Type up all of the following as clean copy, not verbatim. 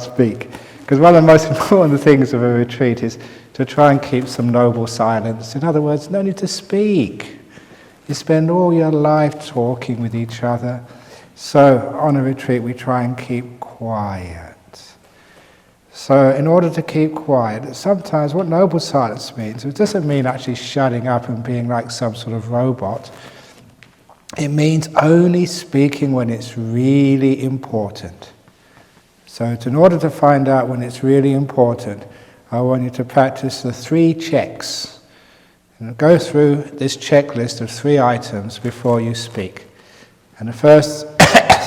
speak. Because one of the most important things of a retreat is to try and keep some noble silence. In other words, no need to speak. You spend all your life talking with each other. So on a retreat we try and keep quiet. So in order to keep quiet, sometimes what noble silence means, it doesn't mean actually shutting up and being like some sort of robot. It means only speaking when it's really important. So in order to find out when it's really important, I want you to practice the 3 checks. And go through this checklist of 3 items before you speak. And the first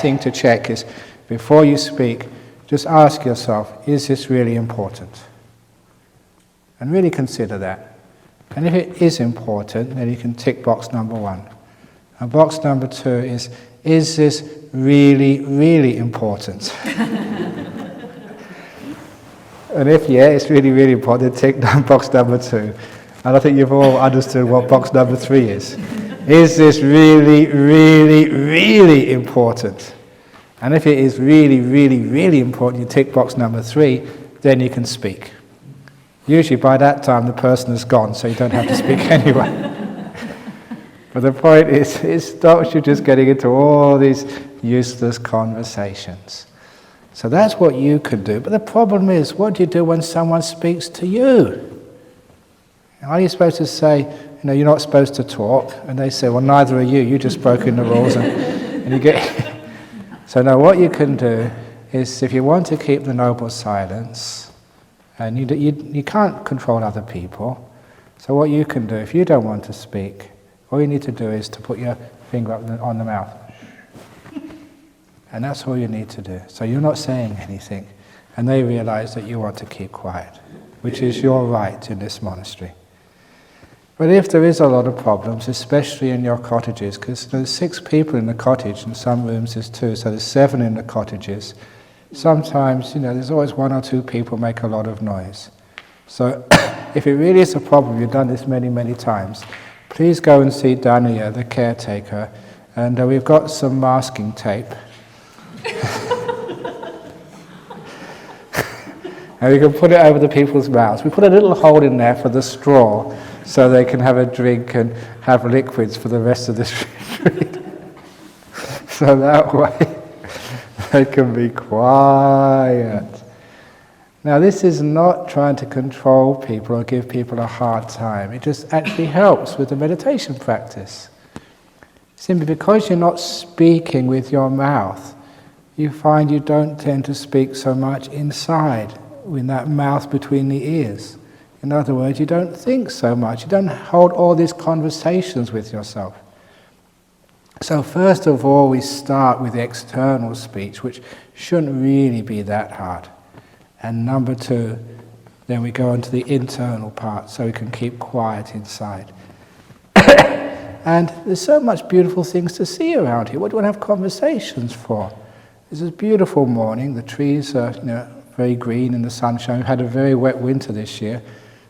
thing to check is, before you speak, just ask yourself, is this really important? And really consider that. And if it is important, then you can tick box number 1. And box number 2 is this really, really important? And if it's really, really important, tick down box number 2. And I think you've all understood what box number 3 is. Is this really, really, really important? And if it is really, really, really important, you tick box number 3, then you can speak. Usually by that time the person is gone, so you don't have to speak anyway. But the point is, it stops you just getting into all these useless conversations. So that's what you can do. But the problem is, what do you do when someone speaks to you? Are you supposed to say, you're not supposed to talk? And they say, well, neither are you. You just broken the rules. And you get... So now what you can do is, if you want to keep the noble silence, and you can't control other people, so what you can do, if you don't want to speak, all you need to do is to put your finger up on the mouth. And that's all you need to do. So you're not saying anything, and they realize that you want to keep quiet, which is your right in this monastery. But if there is a lot of problems, especially in your cottages, because there's 6 people in the cottage, and some rooms there's 2, so there's 7 in the cottages. Sometimes, there's always 1 or 2 people make a lot of noise. So if it really is a problem, you've done this many, many times, please go and see Dania, the caretaker, and we've got some masking tape. And we can put it over the people's mouths. We put a little hole in there for the straw, so they can have a drink and have liquids for the rest of this retreat. So that way they can be quiet. Now this is not trying to control people or give people a hard time. It just actually helps with the meditation practice. Simply because you're not speaking with your mouth, you find you don't tend to speak so much inside, with that mouth between the ears. In other words, you don't think so much. You don't hold all these conversations with yourself. So first of all, we start with the external speech, which shouldn't really be that hard. And number 2, then we go on to the internal part, so we can keep quiet inside. And there's so much beautiful things to see around here. What do you want to have conversations for? It's a beautiful morning. The trees are very green and the sunshine. We've had a very wet winter this year.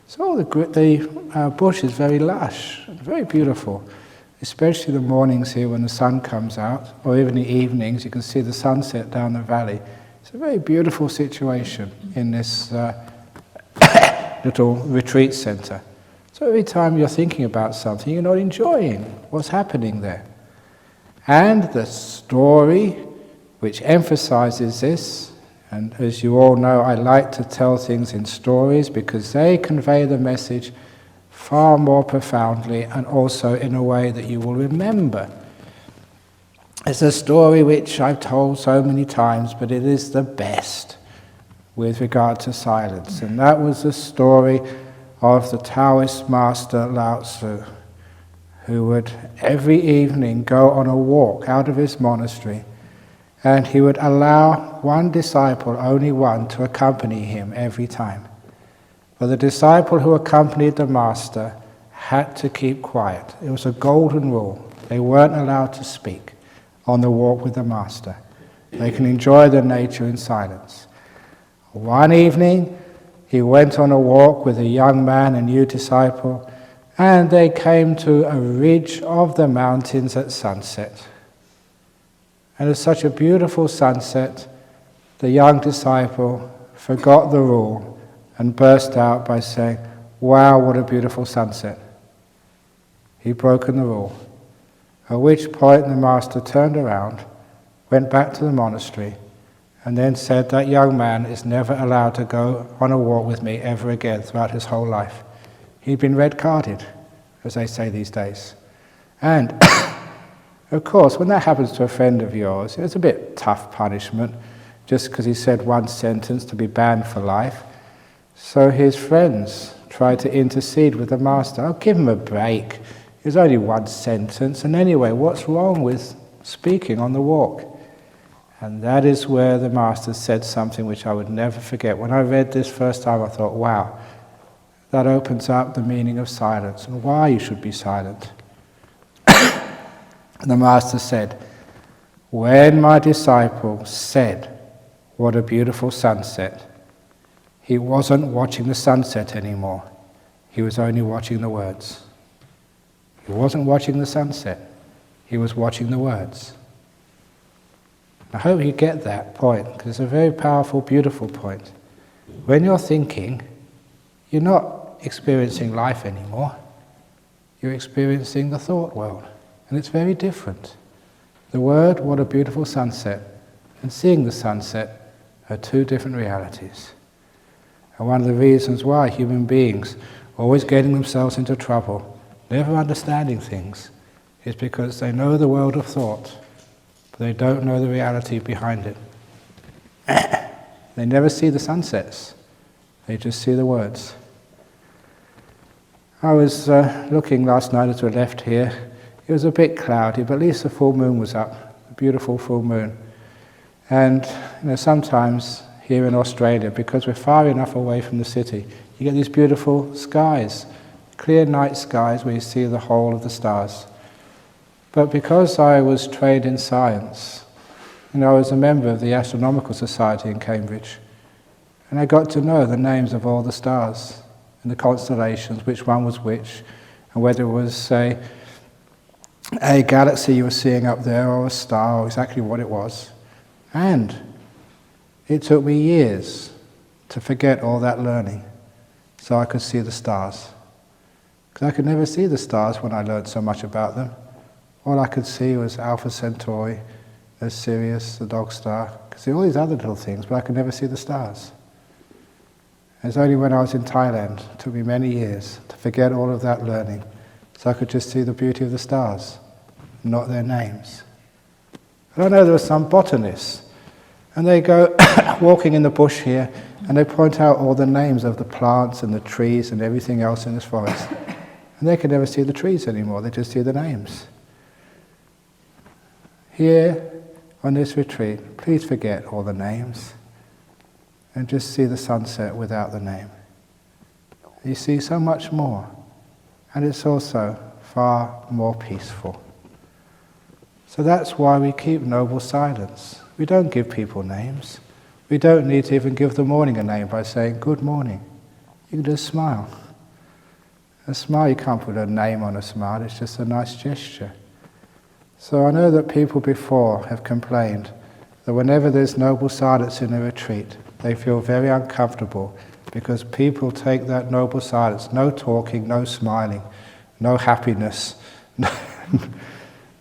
So the bush is very lush, very beautiful, especially the mornings here when the sun comes out, or even the evenings, you can see the sunset down the valley. It's a very beautiful situation in this little retreat center. So every time you're thinking about something, you're not enjoying what's happening there. And the story, which emphasizes this, and as you all know, I like to tell things in stories because they convey the message far more profoundly and also in a way that you will remember. It's a story which I've told so many times, but it is the best with regard to silence. And that was the story of the Taoist master Lao Tzu, who would every evening go on a walk out of his monastery, and he would allow one disciple, only one, to accompany him every time. But the disciple who accompanied the master had to keep quiet. It was a golden rule. They weren't allowed to speak on the walk with the master. They can enjoy the nature in silence. One evening, he went on a walk with a young man, a new disciple, and they came to a ridge of the mountains at sunset. And it was such a beautiful sunset, the young disciple forgot the rule and burst out by saying, "Wow, what a beautiful sunset." He'd broken the rule, at which point the master turned around, went back to the monastery, and then said that young man is never allowed to go on a walk with me ever again throughout his whole life. He'd been red-carded, as they say these days. And, of course, when that happens to a friend of yours, it's a bit tough punishment, just because he said one sentence to be banned for life. So his friends tried to intercede with the master. "Oh, give him a break. It was only one sentence, and anyway, what's wrong with speaking on the walk?" And that is where the master said something which I would never forget. When I read this first time, I thought, wow, that opens up the meaning of silence and why you should be silent. And the master said, "When my disciple said, 'What a beautiful sunset,' he wasn't watching the sunset anymore. He was only watching the words." He wasn't watching the sunset. He was watching the words. I hope you get that point, because it's a very powerful, beautiful point. When you're thinking, you're not experiencing life anymore. You're experiencing the thought world, and it's very different. The word, "What a beautiful sunset," and seeing the sunset are two different realities. And one of the reasons why human beings are always getting themselves into trouble, never understanding things, is because they know the world of thought, but they don't know the reality behind it. They never see the sunsets, they just see the words. I was looking last night as we left here. It was a bit cloudy, but at least the full moon was up, a beautiful full moon. And sometimes here in Australia, because we're far enough away from the city, you get these beautiful skies, clear night skies where you see the whole of the stars. But because I was trained in science, I was a member of the Astronomical Society in Cambridge, and I got to know the names of all the stars and the constellations, which one was which, and whether it was, say, a galaxy you were seeing up there or a star, or exactly what it was. And it took me years to forget all that learning so I could see the stars. Because I could never see the stars when I learned so much about them. All I could see was Alpha Centauri, there's Sirius, the dog star. I could see all these other little things, but I could never see the stars. And it's only when I was in Thailand, it took me many years to forget all of that learning, so I could just see the beauty of the stars, not their names. And I know there are some botanists, and they go walking in the bush here, and they point out all the names of the plants and the trees and everything else in this forest. And they can never see the trees anymore, they just see the names. Here, on this retreat, please forget all the names and just see the sunset without the name. You see so much more, and it's also far more peaceful. So that's why we keep noble silence. We don't give people names. We don't need to even give the morning a name by saying, "Good morning." You can just smile. A smile, you can't put a name on a smile, it's just a nice gesture. So I know that people before have complained that whenever there's noble silence in a retreat, they feel very uncomfortable because people take that noble silence, no talking, no smiling, no happiness.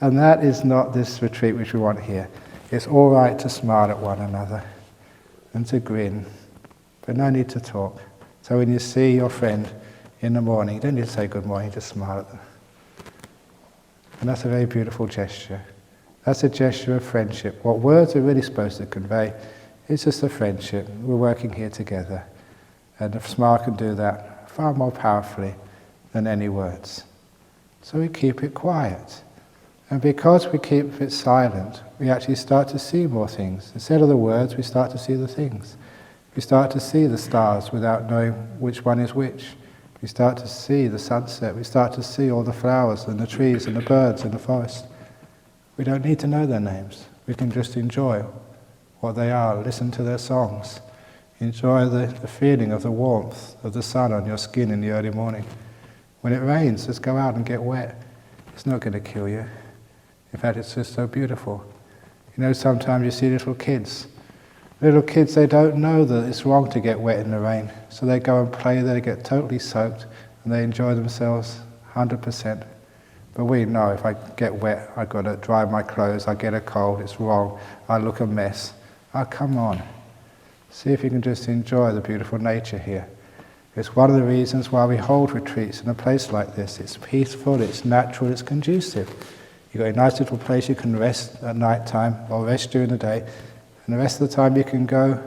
And that is not this retreat which we want here. It's all right to smile at one another and to grin, but no need to talk. So when you see your friend in the morning, you don't need to say good morning, just smile at them. And that's a very beautiful gesture. That's a gesture of friendship. What words are really supposed to convey is just a friendship. We're working here together. And a smile can do that far more powerfully than any words. So we keep it quiet. And because we keep it silent, we actually start to see more things. Instead of the words, we start to see the things. We start to see the stars without knowing which one is which. We start to see the sunset. We start to see all the flowers and the trees and the birds in the forest. We don't need to know their names. We can just enjoy what they are, listen to their songs, enjoy the feeling of the warmth of the sun on your skin in the early morning. When it rains, just go out and get wet. It's not going to kill you. In fact, it's just so beautiful. Sometimes you see little kids Little kids, they don't know that it's wrong to get wet in the rain. So they go and play there, they get totally soaked, and they enjoy themselves 100%. But we know if I get wet, I've got to dry my clothes, I get a cold, it's wrong, I look a mess. Oh, come on. See if you can just enjoy the beautiful nature here. It's one of the reasons why we hold retreats in a place like this. It's peaceful, it's natural, it's conducive. You've got a nice little place you can rest at night time or rest during the day, and the rest of the time you can go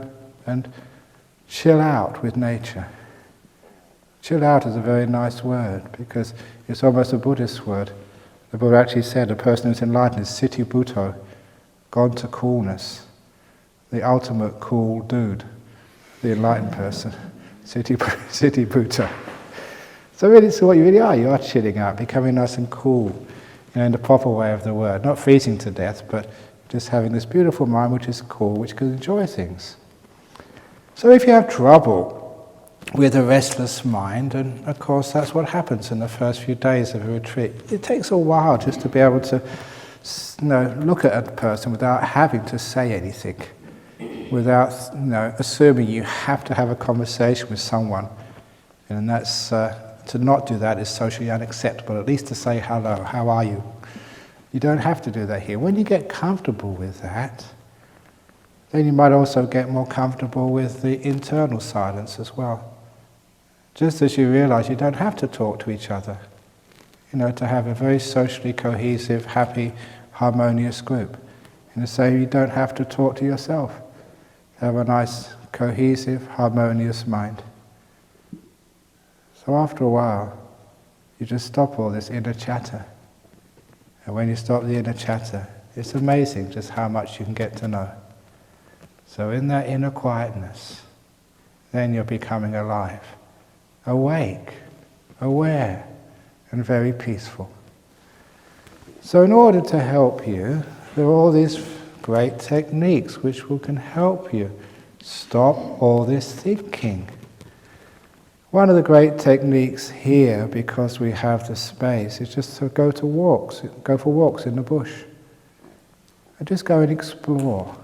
and chill out with nature. Chill out is a very nice word because it's almost a Buddhist word. The Buddha actually said a person who's enlightened is siti bhutto, gone to coolness, the ultimate cool dude, the enlightened person. Siti bhutto. So really, so what you really are, you are chilling out, becoming nice and cool, in the proper way of the word. Not freezing to death, but just having this beautiful mind which is cool, which can enjoy things. So if you have trouble with a restless mind, and of course that's what happens in the first few days of a retreat, it takes a while just to be able to look at a person without having to say anything. Without assuming you have to have a conversation with someone. And that's, to not do that is socially unacceptable, at least to say hello, how are you? You don't have to do that here. When you get comfortable with that, then you might also get more comfortable with the internal silence as well. Just as you realize you don't have to talk to each other, to have a very socially cohesive, happy, harmonious group. In the same, you don't have to talk to yourself. Have a nice, cohesive, harmonious mind. So after a while, you just stop all this inner chatter. And when you stop the inner chatter, it's amazing just how much you can get to know. So in that inner quietness, then you're becoming alive, awake, aware, and very peaceful. So in order to help you, there are all these great techniques which can help you stop all this thinking. One of the great techniques here, because we have the space, is just to go for walks in the bush. And just go and explore.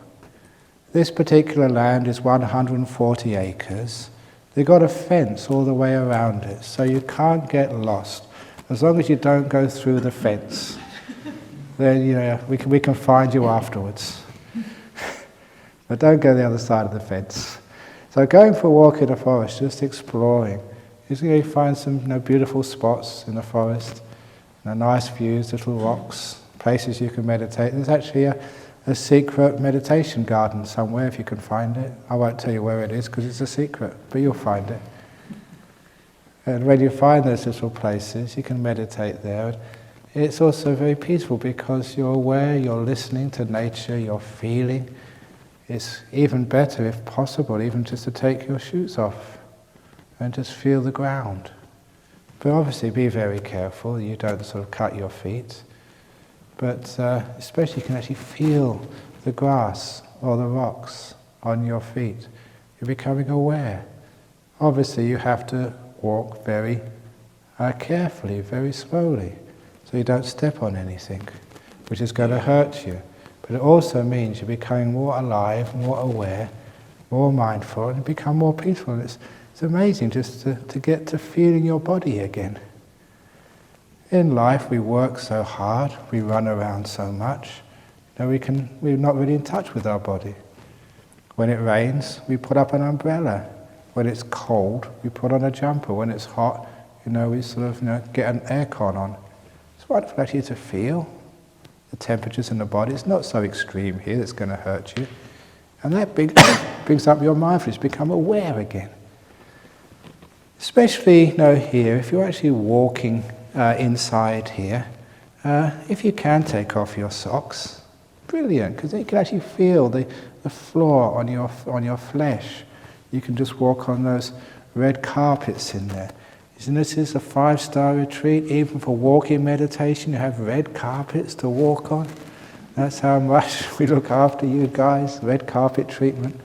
This particular land is 140 acres. They've got a fence all the way around it, so you can't get lost. As long as you don't go through the fence, then we can find you afterwards. But don't go the other side of the fence. So going for a walk in the forest, just exploring, you find some beautiful spots in the forest, nice views, little rocks, places you can meditate. There's actually a secret meditation garden somewhere if you can find it. I won't tell you where it is because it's a secret, but you'll find it. And when you find those little places, you can meditate there. It's also very peaceful because you're aware, you're listening to nature, you're feeling. It's even better, if possible, even just to take your shoes off and just feel the ground. But obviously be very careful, you don't sort of cut your feet. But especially you can actually feel the grass or the rocks on your feet. You're becoming aware. Obviously you have to walk very carefully, very slowly, so you don't step on anything, which is going to hurt you. But it also means you're becoming more alive, more aware, more mindful, and you become more peaceful. It's amazing just to get to feeling your body again. In life we work so hard, we run around so much, we're not really in touch with our body. When it rains, we put up an umbrella. When it's cold, we put on a jumper. When it's hot, we sort of get an aircon on. It's wonderful actually to feel the temperatures in the body. It's not so extreme here that's going to hurt you. And that brings up your mindfulness, become aware again. Especially here, if you're actually walking inside here, if you can take off your socks, brilliant, because you can actually feel the floor on your flesh. You can just walk on those red carpets in there. Isn't this a 5-star retreat? Even for walking meditation, you have red carpets to walk on. That's how much we look after you guys, red carpet treatment.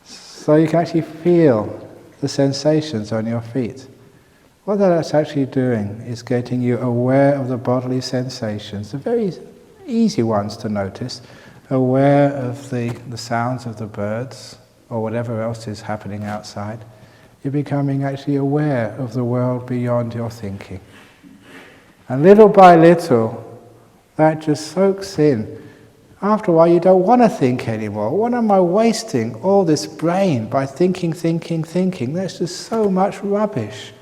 So you can actually feel the sensations on your feet. What that's actually doing is getting you aware of the bodily sensations, the very easy ones to notice, aware of the sounds of the birds or whatever else is happening outside, you're becoming actually aware of the world beyond your thinking. And little by little, that just soaks in. After a while, you don't want to think anymore. What am I wasting all this brain by thinking? There's just so much rubbish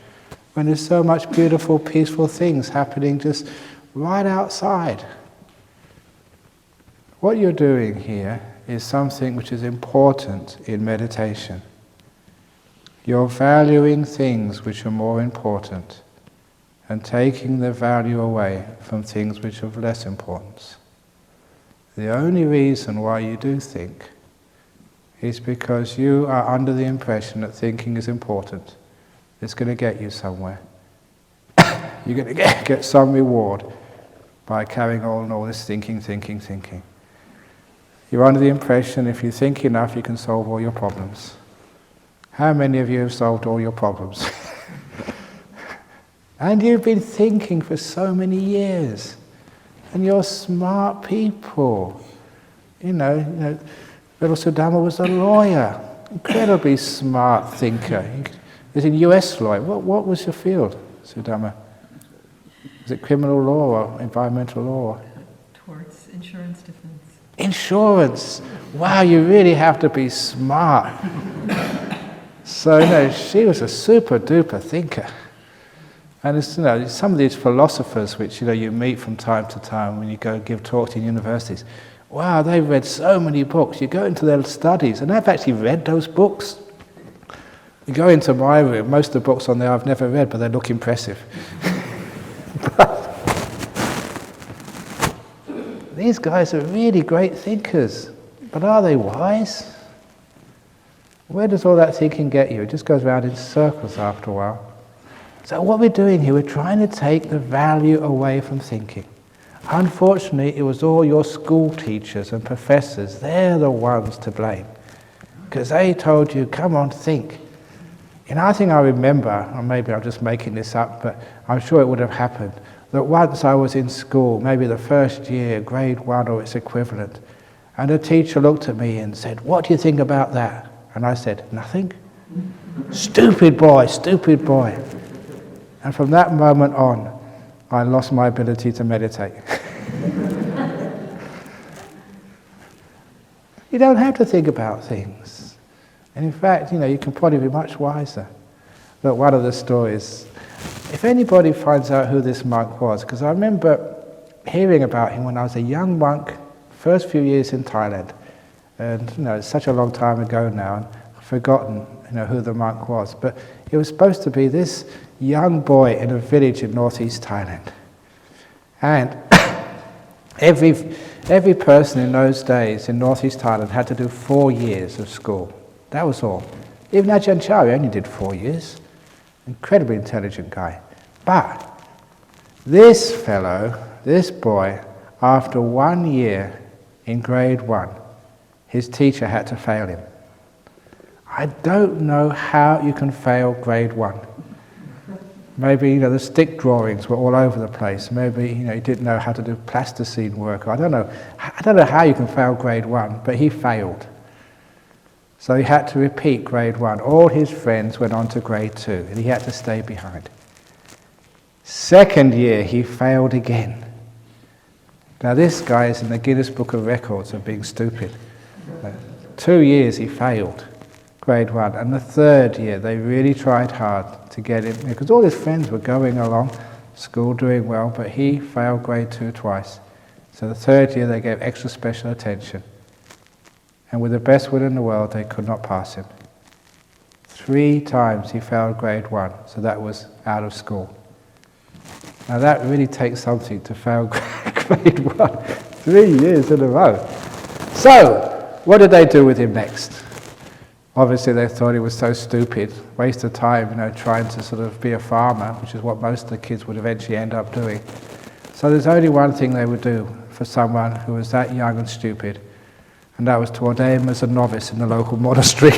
when there's so much beautiful, peaceful things happening just right outside. What you're doing here is something which is important in meditation. You're valuing things which are more important and taking the value away from things which are of less importance. The only reason why you do think is because you are under the impression that thinking is important. It's going to get you somewhere. You're going to get some reward by carrying on all this thinking. You're under the impression if you think enough you can solve all your problems. How many of you have solved all your problems? And you've been thinking for so many years. And you're smart people. You know, little Sudama was a lawyer, incredibly smart thinker. He was in US law. What was your field, Sudama? Was it criminal law or environmental law? Towards insurance defense. Insurance! Wow, you really have to be smart. So, she was a super duper thinker. And it's, some of these philosophers which you meet from time to time when you go give talks in universities, wow, they've read so many books. You go into their studies and they've actually read those books. You go into my room, most of the books on there I've never read, but they look impressive. These guys are really great thinkers, but are they wise? Where does all that thinking get you? It just goes around in circles after a while. So what we're doing here, we're trying to take the value away from thinking. Unfortunately, it was all your school teachers and professors, they're the ones to blame. Because they told you, come on, think. I think I remember, or maybe I'm just making this up, but I'm sure it would have happened, that once I was in school, maybe the first year, grade 1 or its equivalent, and a teacher looked at me and said, what do you think about that? And I said, nothing. Stupid boy. And from that moment on, I lost my ability to meditate. You don't have to think about things. And in fact, you can probably be much wiser. Look, one of the stories, if anybody finds out who this monk was, because I remember hearing about him when I was a young monk, first few years in Thailand. And, it's such a long time ago now, and I've forgotten, who the monk was. But it was supposed to be this young boy in a village in northeast Thailand. And every person in those days in northeast Thailand had to do 4 years of school. That was all. Even Ajahn Chah only did 4 years. Incredibly intelligent guy. But this fellow, this boy, after 1 year in grade 1, his teacher had to fail him. I don't know how you can fail grade 1. Maybe, the stick drawings were all over the place. Maybe, he didn't know how to do plasticine work. I don't know how you can fail grade 1, but he failed. So he had to repeat grade 1. All his friends went on to grade 2, and he had to stay behind. Second year, he failed again. Now this guy is in the Guinness Book of Records of being stupid. 2 years he failed grade 1, and the third year they really tried hard to get him, because all his friends were going along, school doing well, but he failed grade 2 twice. So the third year they gave extra special attention. And with the best will in the world, they could not pass him. 3 times he failed grade 1, so that was out of school. Now that really takes something to fail grade 1, 3 years in a row. So, what did they do with him next? Obviously they thought he was so stupid, waste of time, trying to sort of be a farmer, which is what most of the kids would eventually end up doing. So there's only one thing they would do for someone who was that young and stupid, and that was to ordain him as a novice in the local monastery.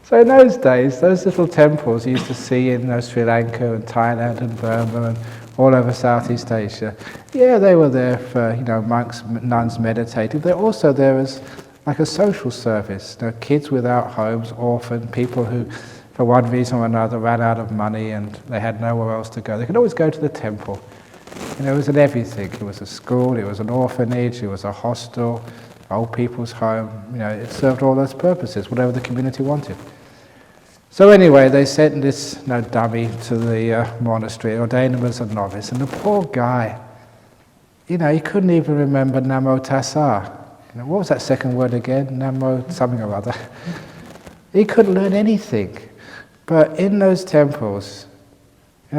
So in those days, those little temples you used to see in Sri Lanka and Thailand and Burma and all over Southeast Asia. Yeah, they were there for, monks, nuns meditating. They're also there as like a social service. Kids without homes, orphan, people who, for one reason or another, ran out of money and they had nowhere else to go. They could always go to the temple. It was an everything. It was a school, it was an orphanage, it was a hostel, old people's home. It served all those purposes, whatever the community wanted. So anyway, they sent this dummy to the monastery, ordained him as a novice, and the poor guy, he couldn't even remember Namo Tassa. What was that second word again? Namo something or other. He couldn't learn anything. But in those temples,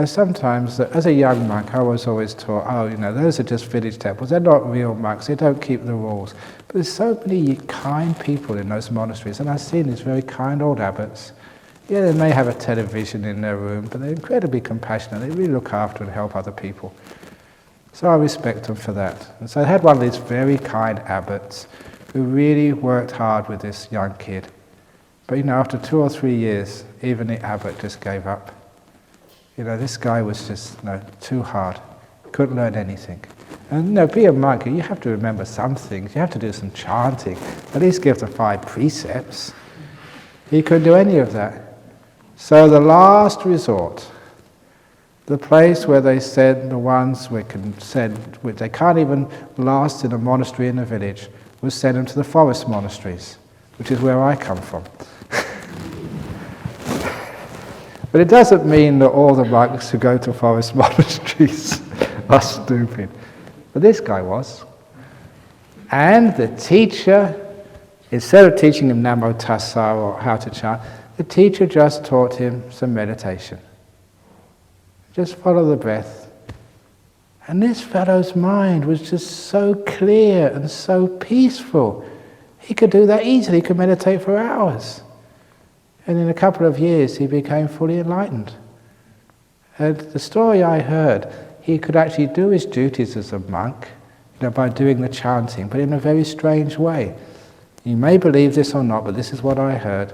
sometimes, as a young monk, I was always taught, those are just village temples. They're not real monks. They don't keep the rules. But there's so many kind people in those monasteries, and I've seen these very kind old abbots. Yeah, they may have a television in their room, but they're incredibly compassionate. They really look after and help other people. So I respect them for that. And so I had one of these very kind abbots who really worked hard with this young kid. But after 2 or 3 years, even the abbot just gave up. This guy was just too hard. Couldn't learn anything. And be a monk, you have to remember some things. You have to do some chanting. At least give the 5 precepts. He couldn't do any of that. So the last resort, the place where they said the ones which they can't even last in a monastery in a village, was send them to the forest monasteries, which is where I come from. But it doesn't mean that all the monks who go to forest monasteries are stupid. But this guy was. And the teacher, instead of teaching him Namo Tassa or how to chant, the teacher just taught him some meditation. Just follow the breath. And this fellow's mind was just so clear and so peaceful. He could do that easily. He could meditate for hours. And in a couple of years, he became fully enlightened. And the story I heard, he could actually do his duties as a monk, by doing the chanting, but in a very strange way. You may believe this or not, but this is what I heard,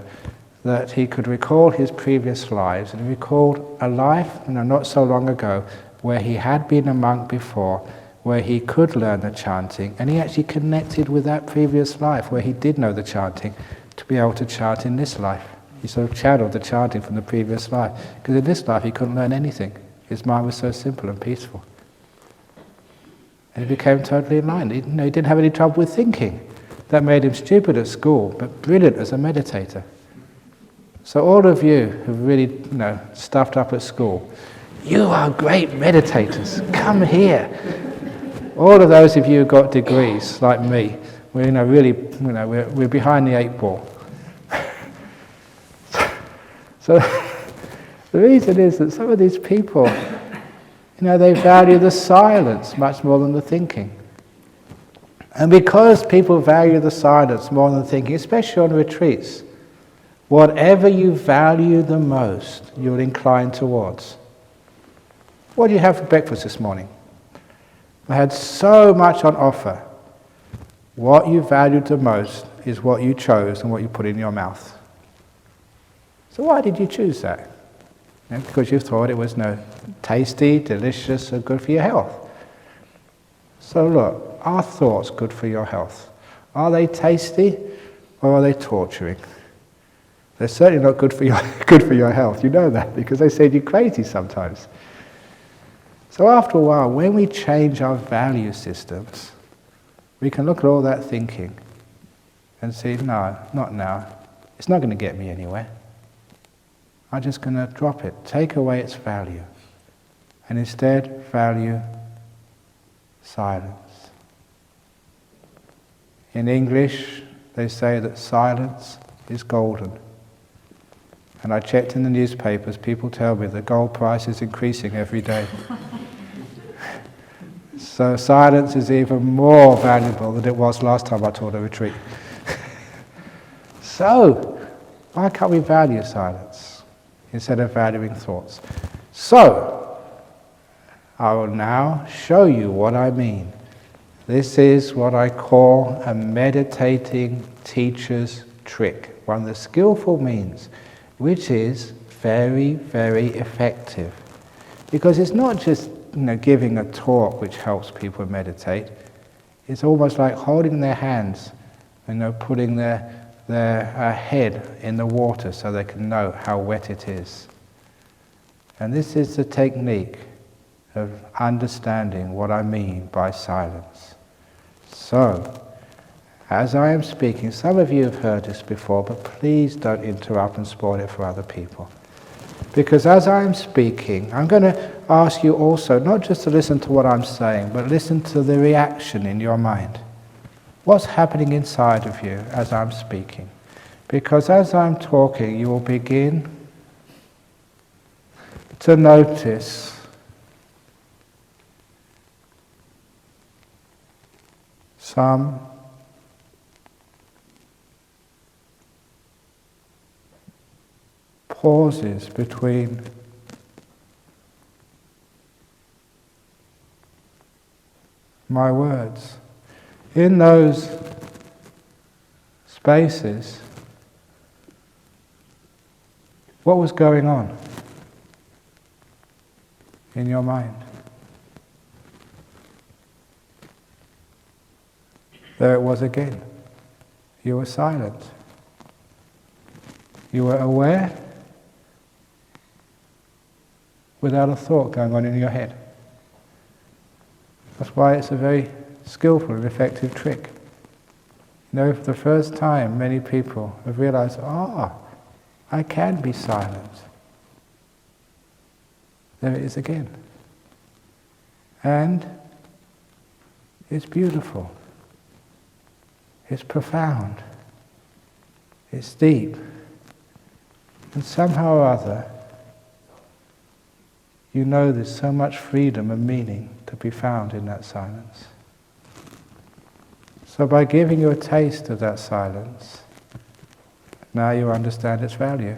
that he could recall his previous lives, and he recalled a life, not so long ago, where he had been a monk before, where he could learn the chanting, and he actually connected with that previous life, where he did know the chanting, to be able to chant in this life. He sort of channeled the chanting from the previous life, because in this life he couldn't learn anything. His mind was so simple and peaceful. And he became totally enlightened. He didn't have any trouble with thinking. That made him stupid at school, but brilliant as a meditator. So all of you who really, stuffed up at school, you are great meditators. Come here. All of those of you who got degrees, like me, we're behind the 8 ball. So the reason is that some of these people, they value the silence much more than the thinking. And because people value the silence more than thinking, especially on retreats, whatever you value the most, you'll incline towards. What did you have for breakfast this morning? I had so much on offer. What you valued the most is what you chose and what you put in your mouth. So why did you choose that? Because you thought it was tasty, delicious, or good for your health. So look, are thoughts good for your health? Are they tasty or are they torturing? They're certainly not good for your health. You know that because they send you crazy sometimes. So after a while, when we change our value systems, we can look at all that thinking and say, no, not now. It's not going to get me anywhere. I'm just going to drop it, take away its value, and instead value silence. In English, they say that silence is golden. And I checked in the newspapers, people tell me the gold price is increasing every day. So silence is even more valuable than it was last time I taught a retreat. So, why can't we value silence instead of valuing thoughts? So, I will now show you what I mean. This is what I call a meditating teacher's trick, one of the skillful means, which is very, very effective. Because it's not just giving a talk which helps people meditate. It's almost like holding their hands, putting their head in the water so they can know how wet it is. And this is the technique of understanding what I mean by silence. So, as I am speaking, some of you have heard this before, but please don't interrupt and spoil it for other people. Because as I am speaking, I'm going to ask you also not just to listen to what I'm saying, but listen to the reaction in your mind. What's happening inside of you as I'm speaking? Because as I'm talking, you will begin to notice some pauses between my words. In those spaces, what was going on in your mind? There it was again. You were silent. You were aware without a thought going on in your head. That's why it's a very skillful and effective trick. For the first time, many people have realized, I can be silent. There it is again. And it's beautiful. It's profound. It's deep. And somehow or other, there's so much freedom and meaning to be found in that silence. So by giving you a taste of that silence, now you understand its value.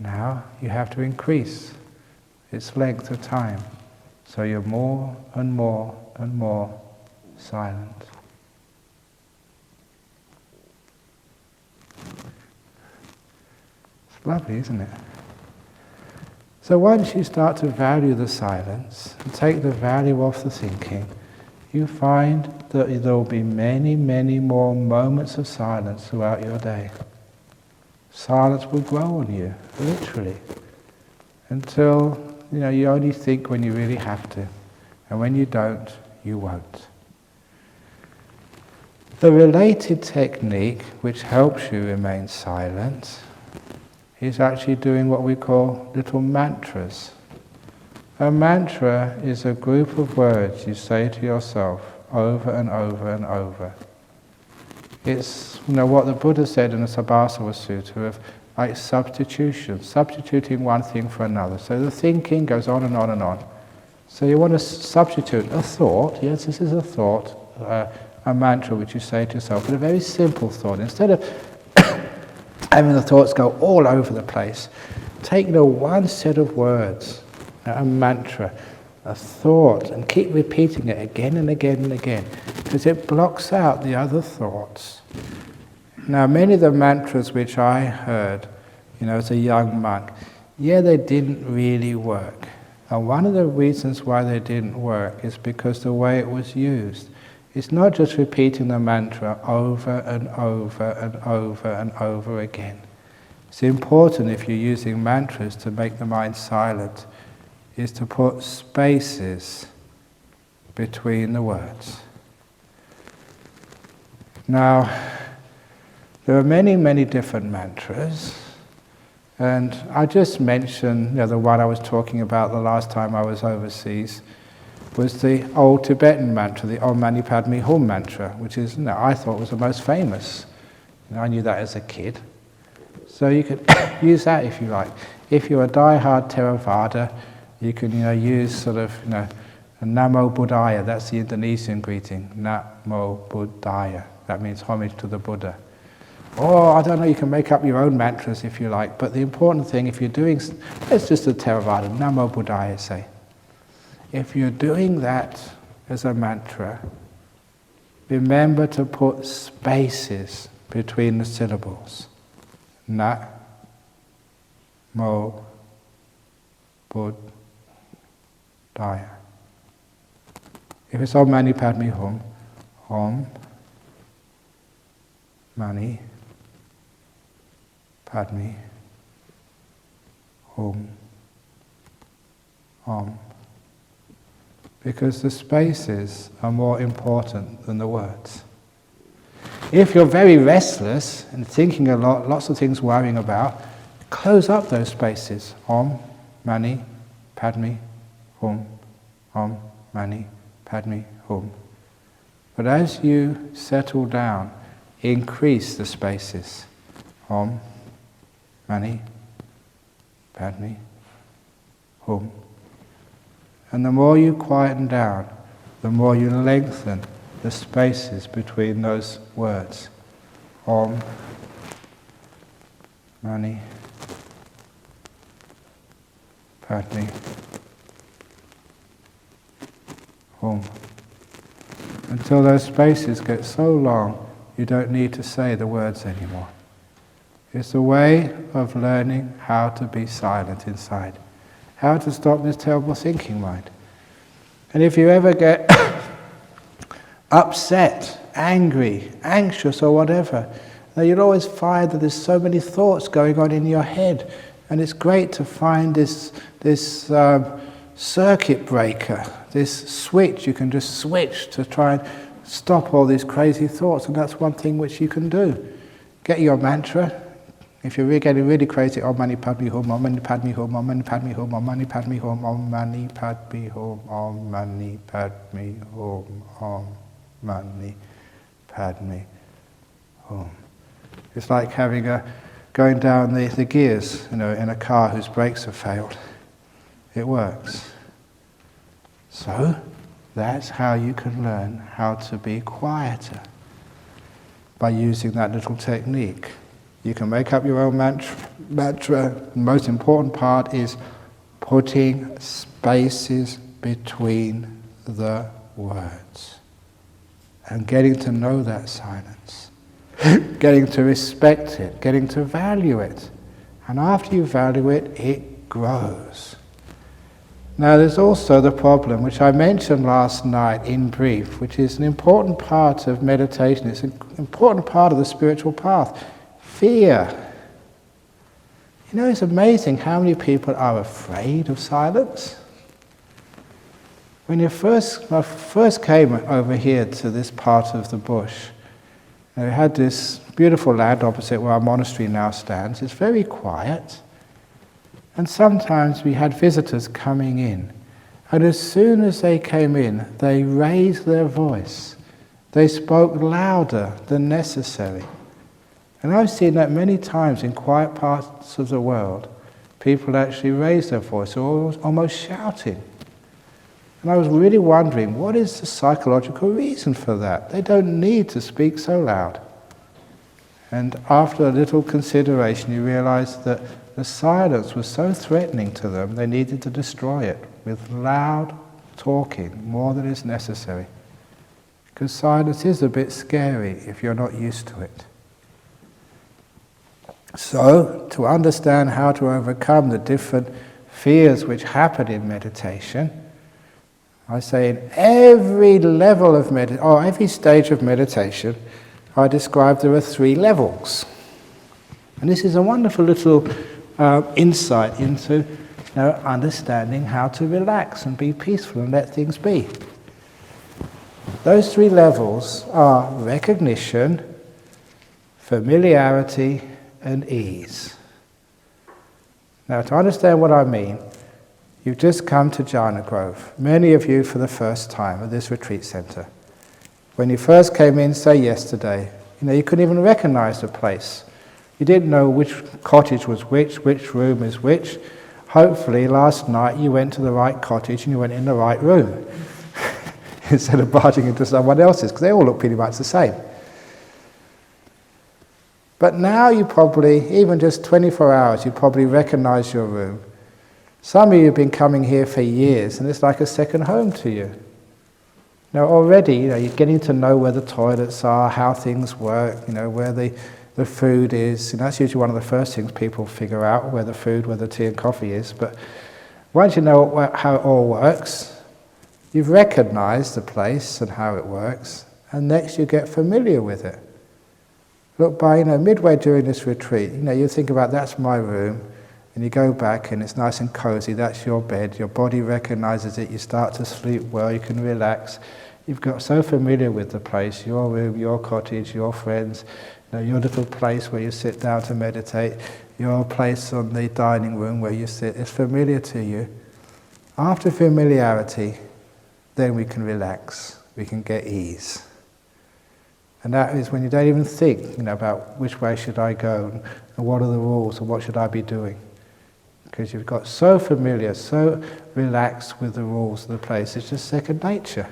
Now you have to increase its length of time, so you're more and more and more silent. It's lovely, isn't it? So once you start to value the silence and take the value off the thinking, you find that there will be many, many more moments of silence throughout your day. Silence will grow on you, literally, until you only think when you really have to, and when you don't, you won't. The related technique which helps you remain silent is actually doing what we call little mantras. A mantra is a group of words you say to yourself over and over and over. It's what the Buddha said in the Sabbasava Sutta of like substitution, substituting one thing for another. So the thinking goes on and on and on. So you want to substitute a thought, yes, this is a thought, a mantra which you say to yourself, but a very simple thought. Instead of having the thoughts go all over the place, take one set of words, a mantra, a thought, and keep repeating it again and again and again, because it blocks out the other thoughts. Now, many of the mantras which I heard, as a young monk, they didn't really work. And one of the reasons why they didn't work is because the way it was used. It's not just repeating the mantra over and over and over and over again. It's important if you're using mantras to make the mind silent, is to put spaces between the words. Now, there are many, many different mantras, and I just mentioned the one I was talking about the last time I was overseas, was the old Tibetan mantra, the Om Mani Padme Hum mantra, which is, I thought was the most famous. I knew that as a kid. So you could use that if you like. If you're a die-hard Theravada, you can use sort of, Namo Buddhaya, that's the Indonesian greeting, Namo Buddhaya. That means homage to the Buddha. Or, I don't know, you can make up your own mantras if you like, but the important thing, if you're doing, it's just a Theravada, Namo Buddhaya, say. If you're doing that as a mantra, remember to put spaces between the syllables. Na-mo Buddhaya. Daya. If it's Om Mani Padme Hum, Om Mani Padme Hum, Om. Because the spaces are more important than the words. If you're very restless and thinking a lot, lots of things worrying about, close up those spaces. Om Mani Padme Hum, Om Mani Padme Hum. But as you settle down, increase the spaces. Om Mani Padme Hum. And the more you quieten down, the more you lengthen the spaces between those words. Om Mani Padme Hum. Until those spaces get so long, you don't need to say the words anymore. It's a way of learning how to be silent inside. How to stop this terrible thinking mind. And if you ever get upset, angry, anxious or whatever, now you'll always find that there's so many thoughts going on in your head. And it's great to find this circuit breaker, this switch. You can just switch to try and stop all these crazy thoughts. And that's one thing which you can do. Get your mantra. If you're getting really crazy, Om Mani Padme Hum, Om Mani Padme Hum, Om Mani Padme Hum, Om Mani Padme Hum, Om Mani Padme Hum, Om Mani Padme Hum, Om Mani Padme Hum. It's like going down the gears, in a car whose brakes have failed. It works. So, that's how you can learn how to be quieter, by using that little technique. You can make up your own mantra. The most important part is putting spaces between the words and getting to know that silence, getting to respect it, getting to value it. And after you value it, it grows. Now there's also the problem, which I mentioned last night in brief, which is an important part of meditation. It's an important part of the spiritual path. Fear. It's amazing how many people are afraid of silence. When I first came over here to this part of the bush, we had this beautiful land opposite where our monastery now stands. It's very quiet. And sometimes we had visitors coming in. And as soon as they came in, they raised their voice. They spoke louder than necessary. And I've seen that many times in quiet parts of the world. People actually raise their voice, or almost shouting. And I was really wondering, what is the psychological reason for that? They don't need to speak so loud. And after a little consideration, you realize that the silence was so threatening to them, they needed to destroy it with loud talking, more than is necessary. Because silence is a bit scary if you're not used to it. So, to understand how to overcome the different fears which happen in meditation, I say in every level of every stage of meditation, I describe there are 3 levels. And this is a wonderful little insight into understanding how to relax and be peaceful and let things be. Those 3 levels are recognition, familiarity, and ease. Now, to understand what I mean, you've just come to Jhana Grove, many of you for the first time at this retreat center. When you first came in, say yesterday, you couldn't even recognize the place. You didn't know which cottage was which room is which. Hopefully last night you went to the right cottage and you went in the right room instead of barging into someone else's, because they all look pretty much the same. But now you probably, even just 24 hours, you probably recognize your room. Some of you have been coming here for years, and it's like a second home to you. Now already, you're getting to know where the toilets are, how things work, where the food is. That's usually one of the first things people figure out, where the food, where the tea and coffee is. But Once you know how it all works, you've recognized the place and how it works, and next you get familiar with it. Look, by midway during this retreat, you think about, that's my room, and you go back and it's nice and cozy, that's your bed, your body recognizes it, you start to sleep well, you can relax. You've got so familiar with the place, your room, your cottage, your friends, your little place where you sit down to meditate, your place on the dining room where you sit, it's familiar to you. After familiarity, then we can relax, we can get ease. And that is when you don't even think about which way should I go, and what are the rules, and what should I be doing. Because you've got so familiar, so relaxed with the rules of the place, it's just second nature.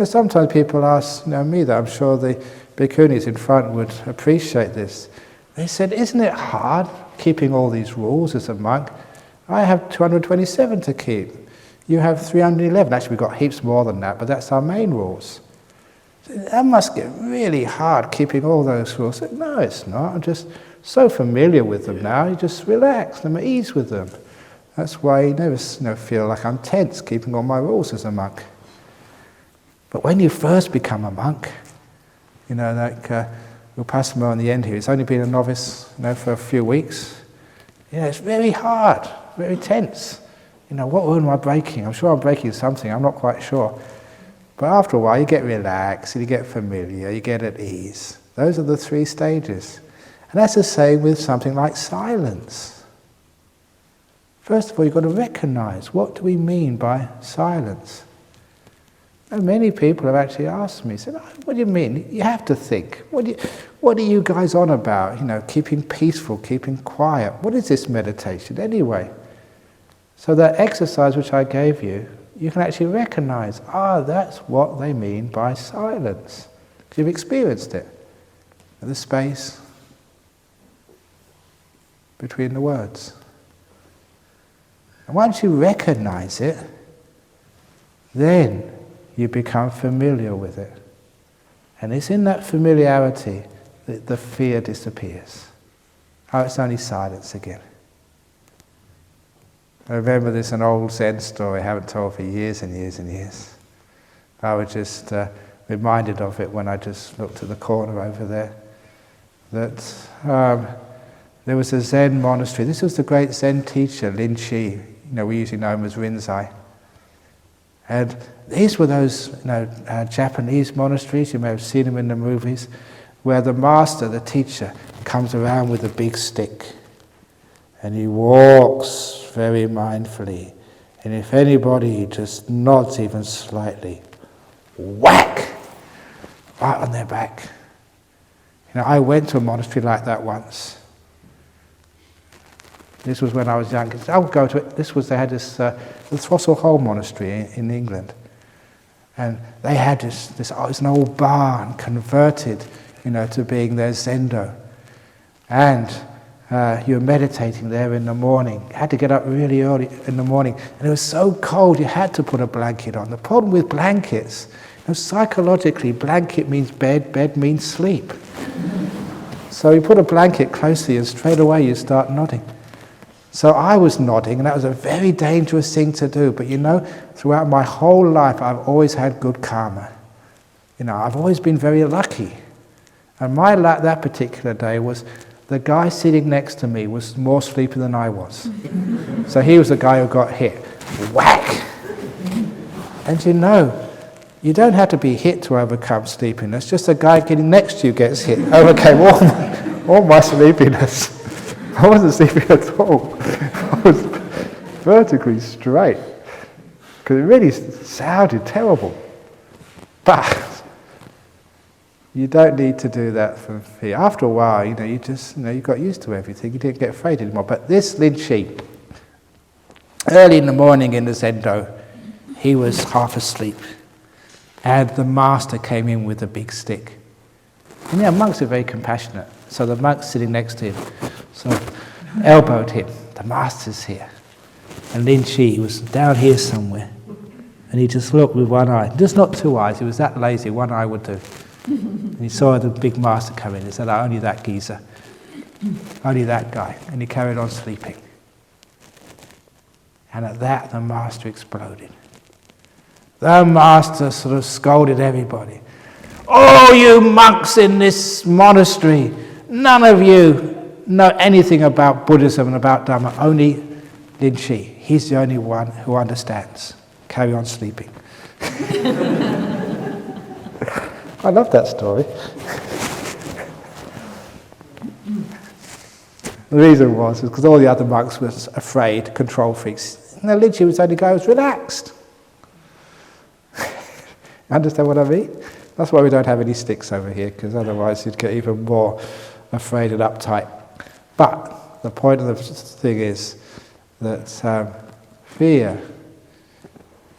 Sometimes people ask me that, I'm sure the bhikkhunis in front would appreciate this. They said, isn't it hard keeping all these rules as a monk? I have 227 to keep. You have 311. Actually, we've got heaps more than that, but that's our main rules. That must get really hard keeping all those rules. No, it's not. I'm just so familiar with them now, you just relax, I'm at ease with them. That's why you never feel like I'm tense keeping all my rules as a monk. But when you first become a monk, like Upasama on the end here, he's only been a novice for a few weeks. It's very hard, very tense. What rule am I breaking? I'm sure I'm breaking something, I'm not quite sure. But after a while you get relaxed, you get familiar, you get at ease. Those are the 3 stages. And that's the same with something like silence. First of all, you've got to recognize, what do we mean by silence? And many people have actually asked me, said, what do you mean? You have to think. What are you guys on about? Keeping peaceful, keeping quiet. What is this meditation anyway? So that exercise which I gave you, you can actually recognize, that's what they mean by silence. Because you've experienced it. The space between the words. And once you recognize it, then you become familiar with it. And it's in that familiarity that the fear disappears. It's only silence again. I remember there's an old Zen story I haven't told for years and years and years. I was just reminded of it when I just looked at the corner over there. That there was a Zen monastery. This was the great Zen teacher, Lin Chi. We usually know him as Rinzai. And these were those Japanese monasteries, you may have seen them in the movies, where the master, the teacher, comes around with a big stick. And he walks very mindfully. And if anybody just nods even slightly, whack! Right on their back. I went to a monastery like that once. This was when I was young. I would go to it. They had this, the Throstle Hole Monastery in England. And they had this an old barn converted, to being their zendo. And you were meditating there in the morning. You had to get up really early in the morning. And it was so cold, you had to put a blanket on. The problem with blankets, psychologically, blanket means bed, bed means sleep. So you put a blanket close to you and straight away you start nodding. So I was nodding, and that was a very dangerous thing to do. But throughout my whole life, I've always had good karma. I've always been very lucky. And my luck that particular day was the guy sitting next to me was more sleepy than I was. So he was the guy who got hit. Whack! And you don't have to be hit to overcome sleepiness. Just a guy getting next to you gets hit. Overcame all my sleepiness. I wasn't sleeping at all. I was vertically straight. Because it really sounded terrible. But you don't need to do that for fear. After a while, you got used to everything. You didn't get afraid anymore. But this Lin Chi, early in the morning in the Zendo, he was half asleep. And the master came in with a big stick. And monks are very compassionate. So the monk sitting next to him, elbowed him. The master's here. And Lin Chi was down here somewhere. And he just looked with one eye. Just not 2 eyes, he was that lazy, 1 eye would do. And he saw the big master come in. He said, only that geezer. Only that guy. And he carried on sleeping. And at that, the master exploded. The master sort of scolded everybody. "Oh, you monks in this monastery, none of you know anything about Buddhism and about Dhamma, only Lin Chi. He's the only one who understands. Carry on sleeping." I love that story. The reason was because all the other monks were afraid, control freaks. No, Lin Chi was only going, relaxed. Understand what I mean? That's why we don't have any sticks over here, because otherwise you'd get even more afraid and uptight. But the point of the thing is that fear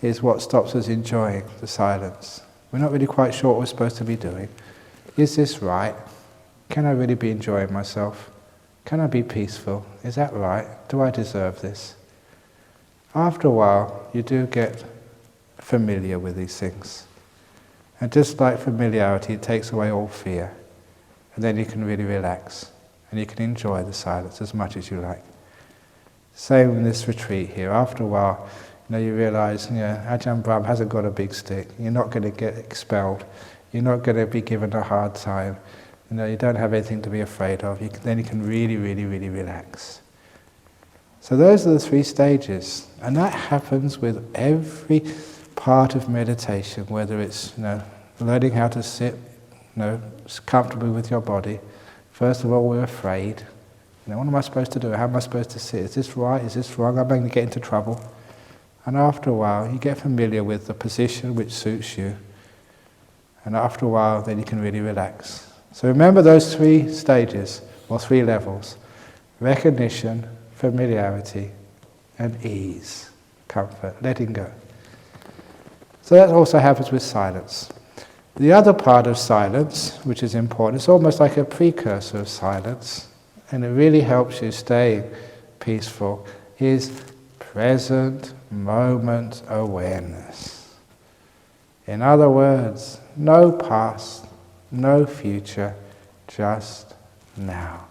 is what stops us enjoying the silence. We're not really quite sure what we're supposed to be doing. Is this right? Can I really be enjoying myself? Can I be peaceful? Is that right? Do I deserve this? After a while, you do get familiar with these things. And just like familiarity, it takes away all fear. And then you can really relax. And you can enjoy the silence as much as you like. Same in this retreat here. After a while, you realize, Ajahn Brahm hasn't got a big stick. You're not going to get expelled. You're not going to be given a hard time. You don't have anything to be afraid of. Then you can really, really, really relax. So those are the 3 stages. And that happens with every part of meditation, whether it's learning how to sit comfortably with your body. First of all, we're afraid. What am I supposed to do? How am I supposed to sit? Is this right? Is this wrong? I'm going to get into trouble. And after a while, you get familiar with the position which suits you. And after a while, then you can really relax. So remember those 3 stages, or 3 levels. Recognition, familiarity, and ease, comfort, letting go. So that also happens with silence. The other part of silence, which is important, it's almost like a precursor of silence, and it really helps you stay peaceful, is present moment awareness. In other words, no past, no future, just now.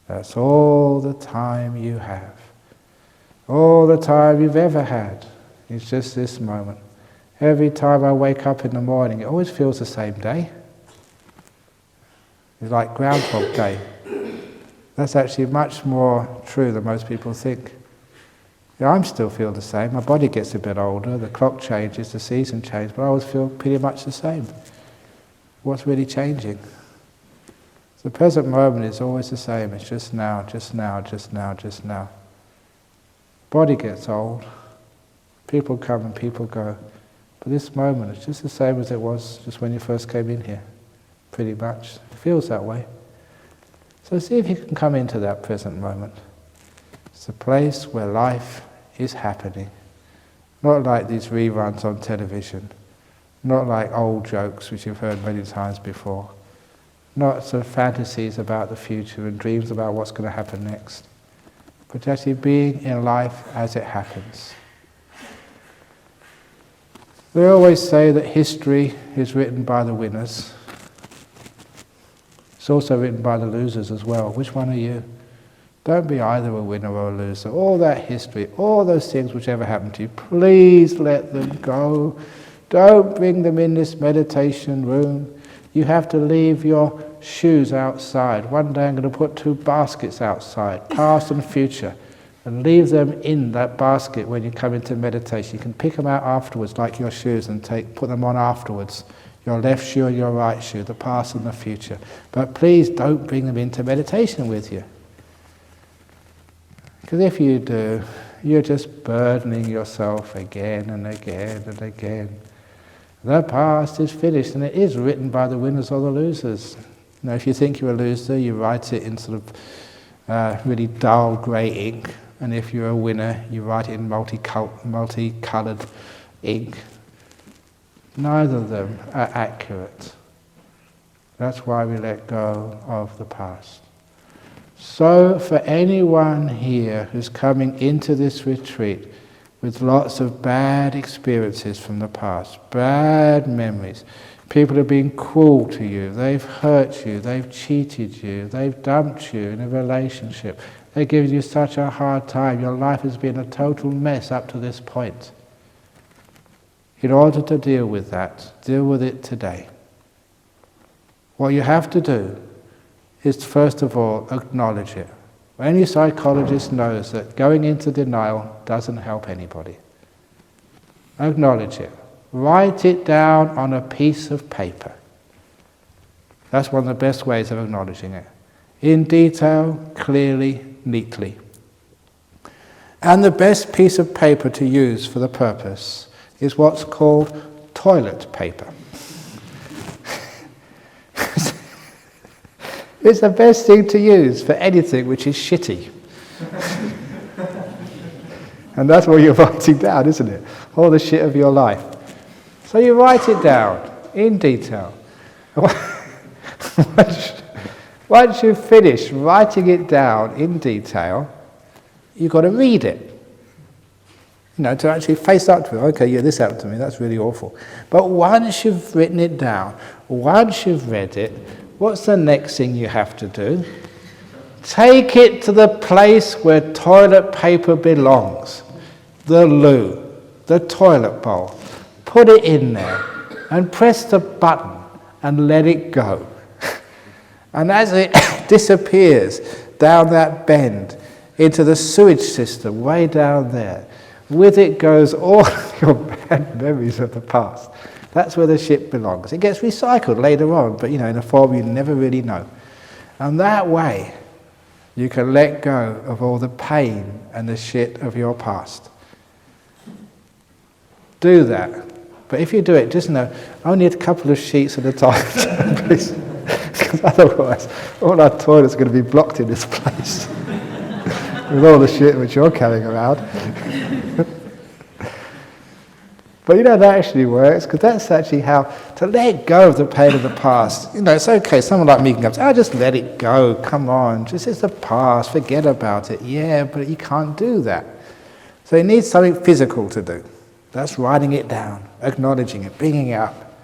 That's all the time you have. All the time you've ever had. It's just this moment. Every time I wake up in the morning, it always feels the same day. It's like Groundhog Day. That's actually much more true than most people think. I still feel the same. My body gets a bit older, the clock changes, the season changes, but I always feel pretty much the same. What's really changing? The present moment is always the same. It's just now, just now, just now, just now. Body gets old. People come and people go. But this moment is just the same as it was just when you first came in here. Pretty much. It feels that way. So see if you can come into that present moment. It's a place where life is happening. Not like these reruns on television. Not like old jokes which you've heard many times before. Not sort of fantasies about the future and dreams about what's going to happen next. But actually being in life as it happens. They always say that history is written by the winners. It's also written by the losers as well. Which one are you? Don't be either a winner or a loser. All that history, all those things which ever happened to you, please let them go. Don't bring them in this meditation room. You have to leave your shoes outside. One day I'm going to put 2 baskets outside, past and future, and leave them in that basket when you come into meditation. You can pick them out afterwards, like your shoes, and put them on afterwards. Your left shoe and your right shoe, the past and the future. But please don't bring them into meditation with you. Because if you do, you're just burdening yourself again and again and again. The past is finished, and it is written by the winners or the losers. If you think you're a loser, you write it in sort of really dull grey ink, and if you're a winner, you write it in multicoloured ink. Neither of them are accurate. That's why we let go of the past. So for anyone here who's coming into this retreat with lots of bad experiences from the past, bad memories, people have been cruel to you, they've hurt you, they've cheated you, they've dumped you in a relationship, They're giving you such a hard time. Your life has been a total mess up to this point. In order to deal with that, deal with it today. What you have to do is, first of all, acknowledge it. Any psychologist knows that going into denial doesn't help anybody. Acknowledge it. Write it down on a piece of paper. That's one of the best ways of acknowledging it. In detail, clearly, neatly. And the best piece of paper to use for the purpose is what's called toilet paper. It's the best thing to use for anything which is shitty. And that's what you're writing down, isn't it? All the shit of your life. So you write it down in detail. Once you finish writing it down in detail, you've got to read it. To actually face up to it. Okay, yeah, this happened to me, that's really awful. But once you've written it down, once you've read it, what's the next thing you have to do? Take it to the place where toilet paper belongs. The loo, the toilet bowl. Put it in there and press the button and let it go. And as it disappears down that bend into the sewage system way down there, with it goes all your bad memories of the past. That's where the shit belongs. It gets recycled later on, but in a form you never really know. And that way, you can let go of all the pain and the shit of your past. Do that. But if you do it, just know, only a couple of sheets at a time, please. Because otherwise, all our toilets are going to be blocked in this place. With all the shit which you're carrying around. But that actually works, because that's actually how to let go of the pain of the past. It's okay, someone like me can go, just let it go, come on, it's the past, forget about it. Yeah, but you can't do that. So it needs something physical to do. That's writing it down, acknowledging it, bringing it up,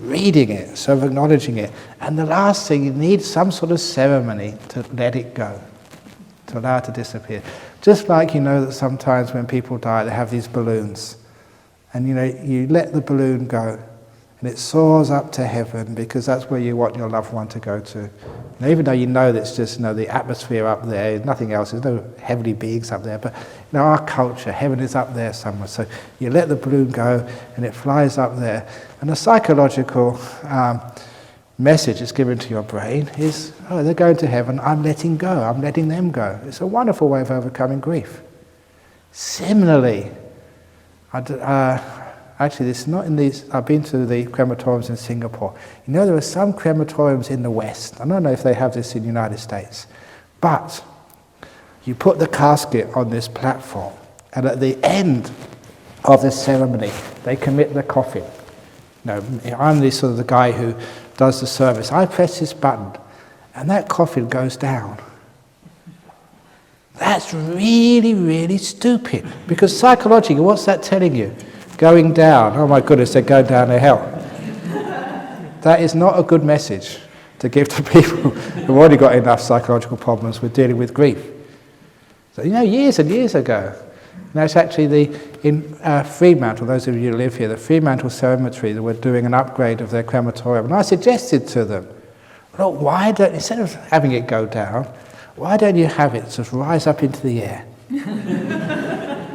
reading it, so acknowledging it. And the last thing, you need some sort of ceremony to let it go, to allow it to disappear. Just like that sometimes when people die, they have these balloons. And you let the balloon go, and it soars up to heaven, because that's where you want your loved one to go to. And even though that it's just the atmosphere up there, nothing else, there's no heavenly beings up there, but our culture, heaven is up there somewhere. So you let the balloon go, and it flies up there. And the psychological message that's given to your brain is, they're going to heaven, I'm letting go, I'm letting them go. It's a wonderful way of overcoming grief. Similarly, actually, it's not in these. I've been to the crematoriums in Singapore. There are some crematoriums in the West. I don't know if they have this in the United States, but you put the casket on this platform, and at the end of the ceremony, they commit the coffin. I'm the guy who does the service. I press this button, and that coffin goes down. That's really, really stupid. Because psychologically, what's that telling you? Going down. Oh my goodness, they're going down to hell. That is not a good message to give to people who've already got enough psychological problems with dealing with grief. So, years and years ago, it's actually in Fremantle, those of you who live here, the Fremantle Cemetery, they were doing an upgrade of their crematorium. And I suggested to them, look, instead of having it go down, why don't you have it just rise up into the air?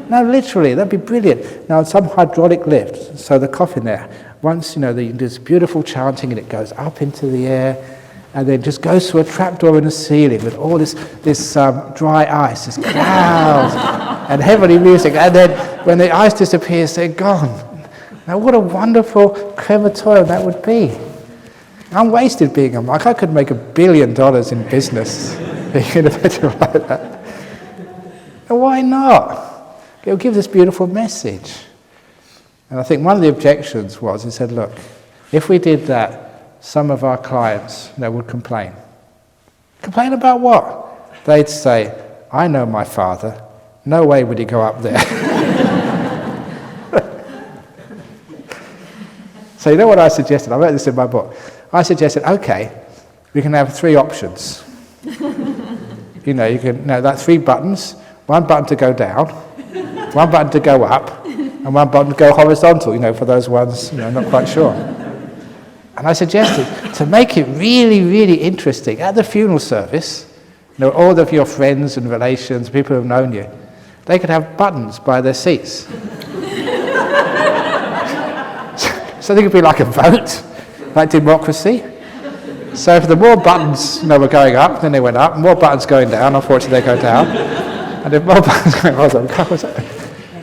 No, literally, that'd be brilliant. Now, some hydraulic lift, so the coffin there, once, there's beautiful chanting and it goes up into the air, and then just goes through a trapdoor in the ceiling with all this dry ice, this clouds, and heavenly music, and then when the ice disappears, they're gone. Now, what a wonderful crematorium that would be. I'm wasted being a monk. I could make $1 billion in business in a venture like that. And why not? It'll give this beautiful message. And I think one of the objections was, he said, look, if we did that, some of our clients would complain. Complain about what? They'd say, I know my father, no way would he go up there. So you know what I suggested? I wrote this in my book. I suggested, okay, we can have 3 options. You can, like 3 buttons, one button to go down, one button to go up, and one button to go horizontal, for those ones, not quite sure. And I suggested to make it really, really interesting, at the funeral service, all of your friends and relations, people who've known you, they could have buttons by their seats. So they could be like a vote, like democracy. So if the more buttons were going up, then they went up, more buttons going down, unfortunately they go down. And if more buttons going up,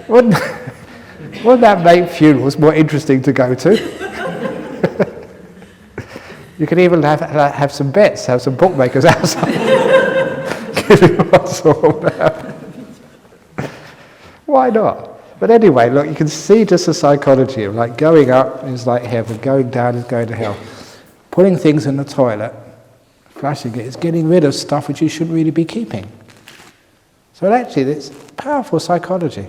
wouldn't that make funerals more interesting to go to? You could even have some bets, have some bookmakers outside, giving what's all that. Why not? But anyway, look, you can see just the psychology of like going up is like heaven, going down is going to hell. Putting things in the toilet, flushing it, is getting rid of stuff which you shouldn't really be keeping. So actually, it's powerful psychology.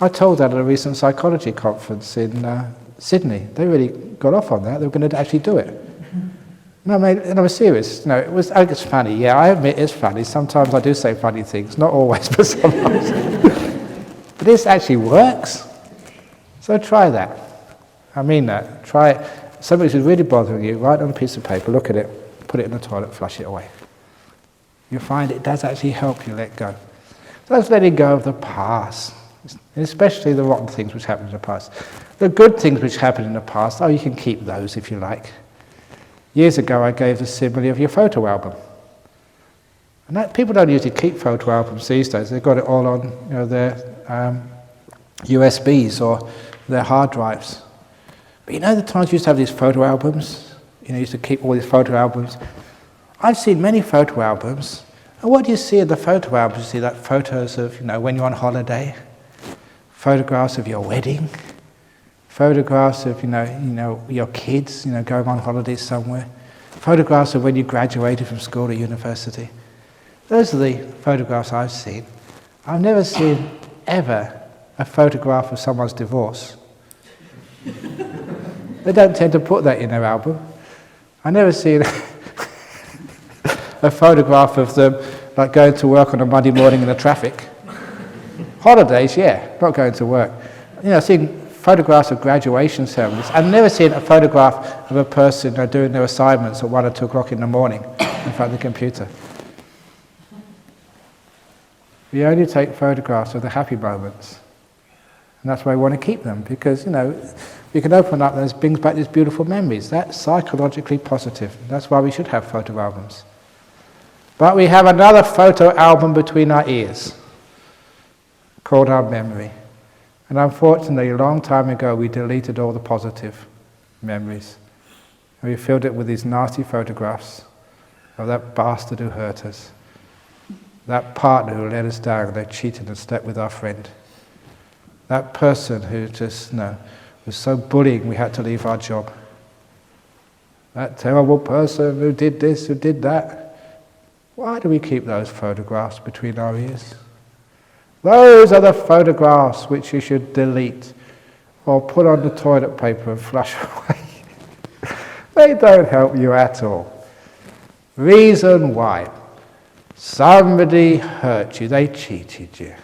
I told that at a recent psychology conference in Sydney. They really got off on that. They were going to actually do it. No, mate, and I was serious. I think it's funny. Yeah, I admit it's funny. Sometimes I do say funny things. Not always, but sometimes. But this actually works. So try that. I mean that. Try it. Something which is really bothering you, write on a piece of paper, look at it, put it in the toilet, flush it away. You'll find it does actually help you let go. So that's letting go of the past, especially the rotten things which happened in the past. The good things which happened in the past, you can keep those if you like. Years ago I gave the simile of your photo album. And that, people don't usually keep photo albums these days. They've got it all on their USBs or their hard drives. But the times you used to have these photo albums, you used to keep all these photo albums. I've seen many photo albums, and what do you see in the photo albums? You see that photos of, when you're on holiday, photographs of your wedding, photographs of, your kids, going on holidays somewhere, photographs of when you graduated from school or university. Those are the photographs I've seen. I've never seen, ever, a photograph of someone's divorce. They don't tend to put that in their album. I've never seen a photograph of them like going to work on a Monday morning in the traffic. Holidays, yeah, not going to work. I've seen photographs of graduation ceremonies. I've never seen a photograph of a person doing their assignments at 1 or 2 o'clock in the morning in front of the computer. We only take photographs of the happy moments. And that's why we want to keep them, because, we can open up and it brings back these beautiful memories. That's psychologically positive. That's why we should have photo albums. But we have another photo album between our ears, called our memory. And unfortunately, a long time ago, we deleted all the positive memories. And we filled it with these nasty photographs of that bastard who hurt us, that partner who let us down, they cheated and slept with our friend, that person who just, was so bullying we had to leave our job. That terrible person who did this, who did that. Why do we keep those photographs between our ears? Those are the photographs which you should delete or put on the toilet paper and flush away. They don't help you at all. Reason why. Somebody hurt you, they cheated you.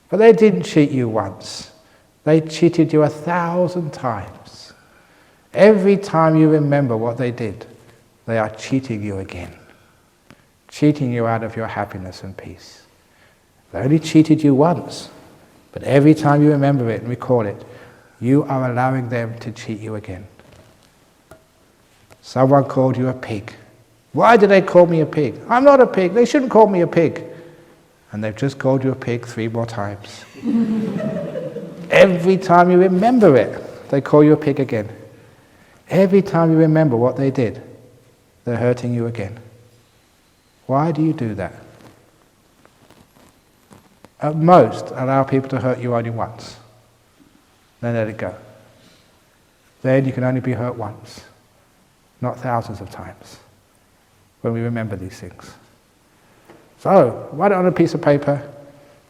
But they didn't cheat you once. They cheated you 1,000 times. Every time you remember what they did, they are cheating you again. Cheating you out of your happiness and peace. They only cheated you once, but every time you remember it and recall it, you are allowing them to cheat you again. Someone called you a pig. Why did they call me a pig? I'm not a pig. They shouldn't call me a pig. And they've just called you a pig 3 more times. Every time you remember it, they call you a pig again. Every time you remember what they did, they're hurting you again. Why do you do that? At most, allow people to hurt you only once. Then let it go. Then you can only be hurt once, not thousands of times, when we remember these things. So, write it on a piece of paper,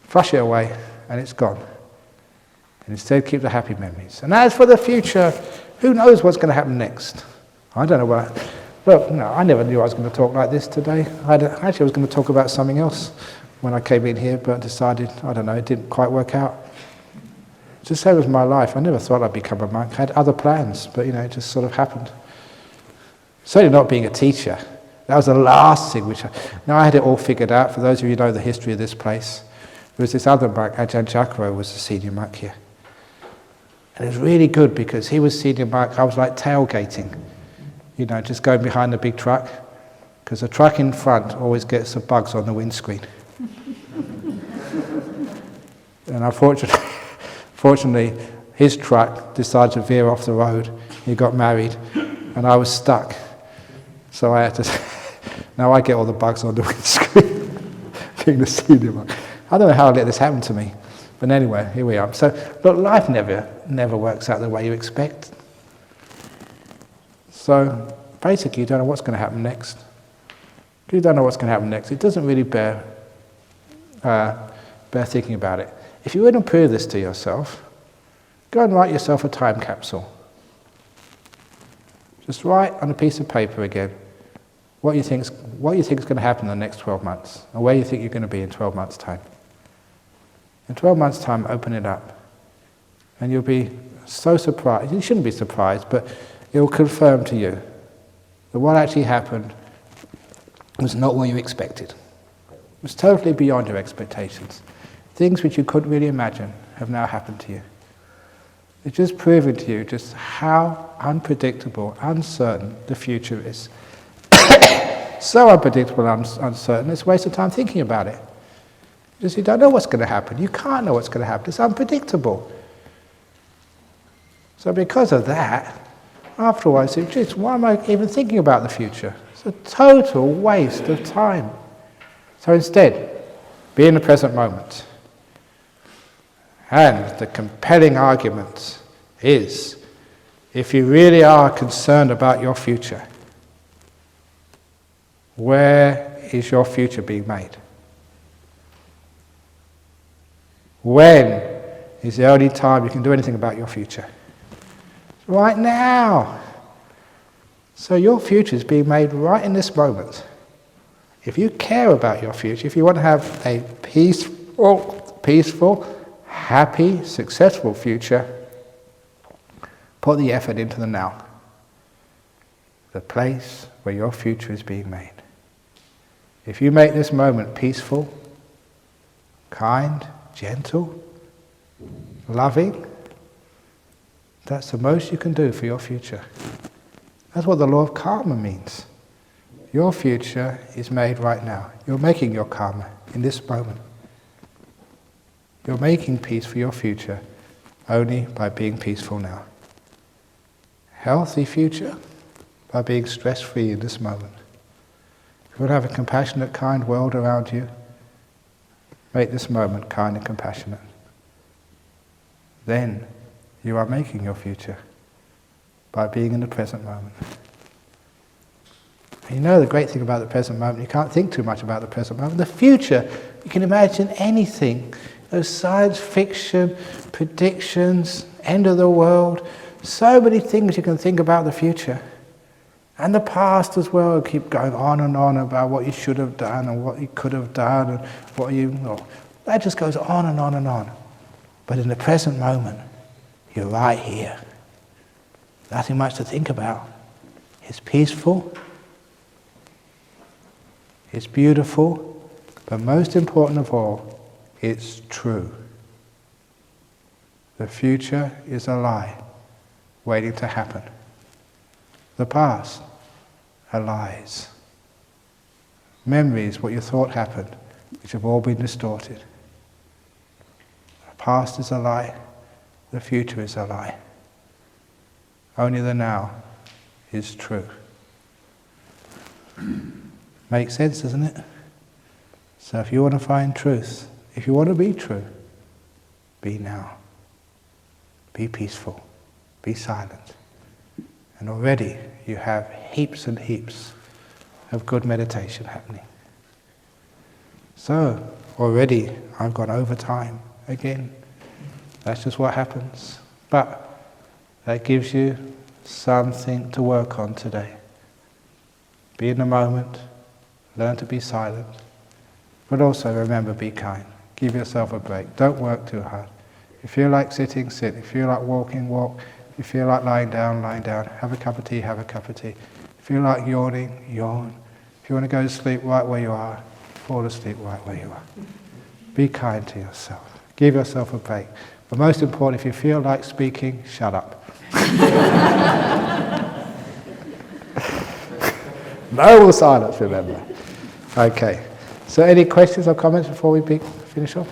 flush it away, and it's gone. And instead, keep the happy memories. And as for the future, who knows what's going to happen next? I don't know what. Look, no, I never knew I was going to talk like this today. Actually, I was going to talk about something else when I came in here, but decided, I don't know, it didn't quite work out. It's the same as my life. I never thought I'd become a monk. I had other plans, but it just sort of happened. Certainly not being a teacher. That was the last thing now I had it all figured out. For those of you who know the history of this place, there was this other monk, Ajahn was the senior monk here. And it was really good because he was senior monk, I was like tailgating. Just going behind the big truck, because the truck in front always gets the bugs on the windscreen. And unfortunately, his truck decided to veer off the road. He got married, and I was stuck. So I had to. Now I get all the bugs on the windscreen, being the senior monk. I don't know how I let this happen to me, but anyway, here we are. So, look, life never works out the way you expect. So basically, you don't know what's going to happen next. You don't know what's going to happen next. It doesn't really bear thinking about it. If you wouldn't prove this to yourself, go and write yourself a time capsule. Just write on a piece of paper again what you think is going to happen in the next 12 months, and where you think you're going to be in 12 months' time. In 12 months' time, open it up, and you'll be so surprised. You shouldn't be surprised, but it will confirm to you that what actually happened was not what you expected. It was totally beyond your expectations. Things which you couldn't really imagine have now happened to you. It's just proven to you just how unpredictable, uncertain the future is. So unpredictable and uncertain, it's a waste of time thinking about it. Because you don't know what's going to happen. You can't know what's going to happen. It's unpredictable. So because of that, afterwards, it's just, why am I even thinking about the future? It's a total waste of time. So instead, be in the present moment. And the compelling argument is, if you really are concerned about your future, where is your future being made? When is the only time you can do anything about your future? Right now. So your future is being made right in this moment. If you care about your future, if you want to have a peaceful, happy, successful future, put the effort into the now. The place where your future is being made. If you make this moment peaceful, kind, gentle, loving, that's the most you can do for your future. That's what the law of karma means. Your future is made right now. You're making your karma in this moment. You're making peace for your future only by being peaceful now. Healthy future by being stress-free in this moment. If you want to have a compassionate, kind world around you, make this moment kind and compassionate. Then you are making your future by being in the present moment. And the great thing about the present moment, you can't think too much about the present moment. The future, you can imagine anything. Those science fiction, predictions, end of the world, so many things you can think about the future. And the past as well, keep going on and on about what you should have done and what you could have done and what that just goes on and on and on. But in the present moment, you're right here. Nothing much to think about. It's peaceful, it's beautiful, but most important of all, it's true. The future is a lie waiting to happen. The past are lies. Memories, what you thought happened, which have all been distorted. The past is a lie, the future is a lie. Only the now is true. Makes sense, doesn't it? So if you want to find truth, if you want to be true, be now. Be peaceful. Be silent. And already you have heaps and heaps of good meditation happening. So, already I've gone over time again. That's just what happens. But that gives you something to work on today. Be in the moment, learn to be silent, but also remember, be kind. Give yourself a break. Don't work too hard. If you feel like sitting, sit. If you feel like walking, walk. If you feel like lying down, lying down. Have a cup of tea, have a cup of tea. If you feel like yawning, yawn. If you want to go to sleep right where you are, fall asleep right where you are. Be kind to yourself. Give yourself a break. But most important, if you feel like speaking, shut up. No silence, remember. Okay. So any questions or comments before we finish off?